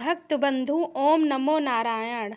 भक्त बंधु ओम नमो नारायण।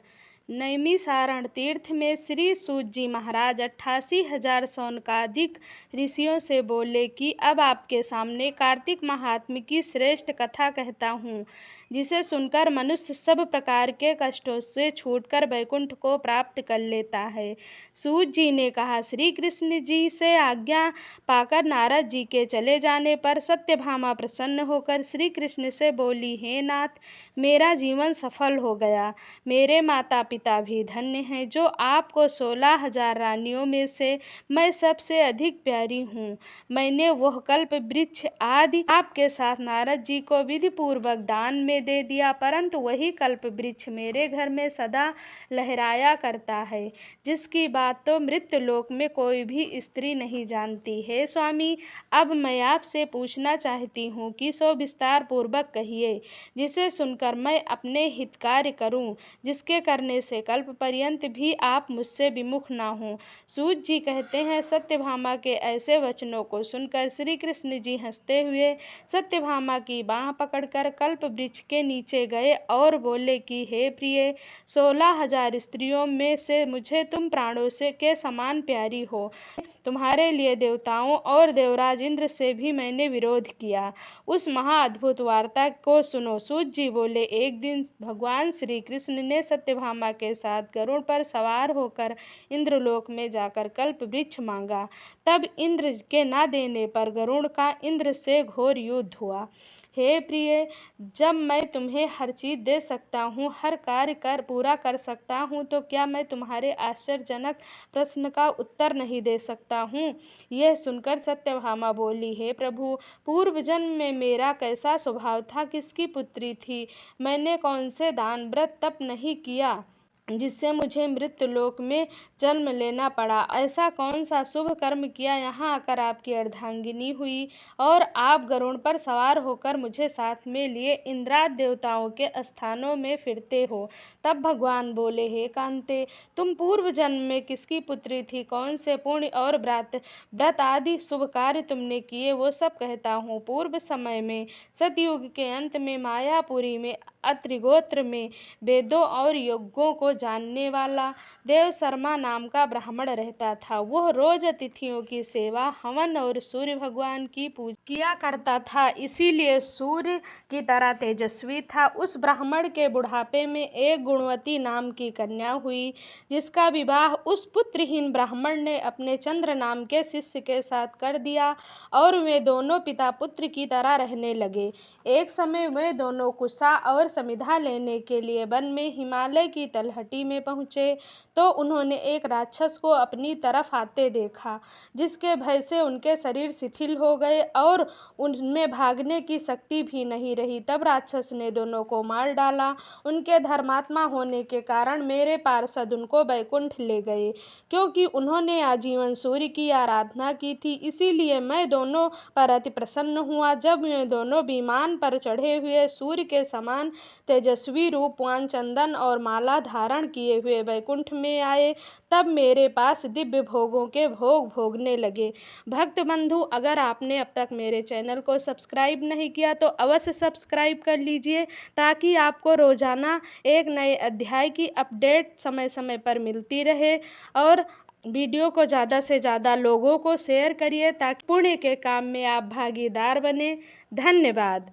नैमिषारण्य तीर्थ में श्री सूत जी महाराज 88,000 शौनकादिक ऋषियों से बोले कि अब आपके सामने कार्तिक महात्म्य की श्रेष्ठ कथा कहता हूँ, जिसे सुनकर मनुष्य सब प्रकार के कष्टों से छूटकर वैकुंठ को प्राप्त कर लेता है। सूत जी ने कहा, श्री कृष्ण जी से आज्ञा पाकर नारद जी के चले जाने पर सत्यभामा प्रसन्न होकर श्री कृष्ण से बोली, हे नाथ, मेरा जीवन सफल हो गया। मेरे माता पिता भी धन्य हैं, जो आपको 16,000 रानियों में से मैं सबसे अधिक प्यारी हूँ। मैंने वह कल्प वृक्ष आदि आपके साथ नारद जी को विधि पूर्वक दान में दे दिया, परंतु वही कल्प वृक्ष मेरे घर में सदा लहराया करता है, जिसकी बात तो मृत्युलोक में कोई भी स्त्री नहीं जानती है। स्वामी, अब मैं आपसे पूछना चाहती हूँ कि सो विस्तार पूर्वक कहिए, जिसे सुनकर मैं अपने हित कार्य करूँ, जिसके करने से कल्प पर्यंत भी आप मुझसे विमुख ना हों। सूत जी कहते हैं, सत्यभामा के ऐसे वचनों को सुनकर श्री कृष्ण जी हंसते हुए सत्यभामा की बाँह पकड़कर कल्प वृक्ष के नीचे गए और बोले कि हे प्रिय, 16,000 स्त्रियों में से मुझे तुम प्राणों से के समान प्यारी हो। तुम्हारे लिए देवताओं और देवराज इंद्र से भी मैंने विरोध किया। उस महाअद्भुत वार्ता को सुनो। सूत जी बोले, एक दिन भगवान श्री कृष्ण ने सत्यभामा के साथ गरुड़ पर सवार होकर इंद्रलोक में जाकर कल्प वृक्ष मांगा। तब इंद्र के न देने पर गरुड़ का इंद्र से घोर युद्ध हुआ। हे प्रिय, जब मैं तुम्हें हर चीज़ दे सकता हूँ, हर कार्य पूरा कर सकता हूँ, तो क्या मैं तुम्हारे आश्चर्यजनक प्रश्न का उत्तर नहीं दे सकता हूँ? यह सुनकर सत्यभामा बोली, हे प्रभु, पूर्व जन्म में मेरा कैसा स्वभाव था, किसकी पुत्री थी, मैंने कौन से दान व्रत तप नहीं किया जिससे मुझे मृत्युलोक में जन्म लेना पड़ा। ऐसा कौन सा शुभ कर्म किया, यहाँ आकर आपकी अर्धांगिनी हुई और आप गरुड़ पर सवार होकर मुझे साथ में लिए इंद्रादि देवताओं के स्थानों में फिरते हो। तब भगवान बोले, हे कांते, तुम पूर्व जन्म में किसकी पुत्री थी, कौन से पुण्य और व्रत आदि शुभ कार्य तुमने किए, वो सब कहता हूँ। पूर्व समय में सतयुग के अंत में मायापुरी में अत्रिगोत्र में वेदों और यज्ञों को जानने वाला देव शर्मा नाम का ब्राह्मण रहता था। वह रोज अतिथियों की सेवा, हवन और सूर्य भगवान की पूजा किया करता था, इसीलिए सूर्य की तरह तेजस्वी था। उस ब्राह्मण के बुढ़ापे में एक गुणवती नाम की कन्या हुई, जिसका विवाह उस पुत्रहीन ब्राह्मण ने अपने चंद्र नाम के शिष्य के साथ कर दिया और वे दोनों पिता पुत्र की तरह रहने लगे। एक समय वे दोनों कुशा और समिधा लेने के लिए वन में हिमालय की तलहटी में पहुँचे, तो उन्होंने एक राक्षस को अपनी तरफ आते देखा, जिसके भय से उनके शरीर शिथिल हो गए और उनमें भागने की शक्ति भी नहीं रही। तब राक्षस ने दोनों को मार डाला। उनके धर्मात्मा होने के कारण मेरे पार्षद उनको वैकुंठ ले गए। क्योंकि उन्होंने आजीवन सूर्य की आराधना की थी, इसीलिए मैं दोनों पर अति प्रसन्न हुआ। जब वे दोनों विमान पर चढ़े हुए सूर्य के समान तेजस्वी रूपवान चंदन और माला धारण किए हुए वैकुंठ में आए, तब मेरे पास दिव्य भोगों के भोग भोगने लगे। भक्त बंधु, अगर आपने अब तक मेरे चैनल को सब्सक्राइब नहीं किया तो अवश्य सब्सक्राइब कर लीजिए, ताकि आपको रोजाना एक नए अध्याय की अपडेट समय समय पर मिलती रहे। और वीडियो को ज़्यादा से ज़्यादा लोगों को शेयर करिए, ताकि पुण्य के काम में आप भागीदार बने। धन्यवाद।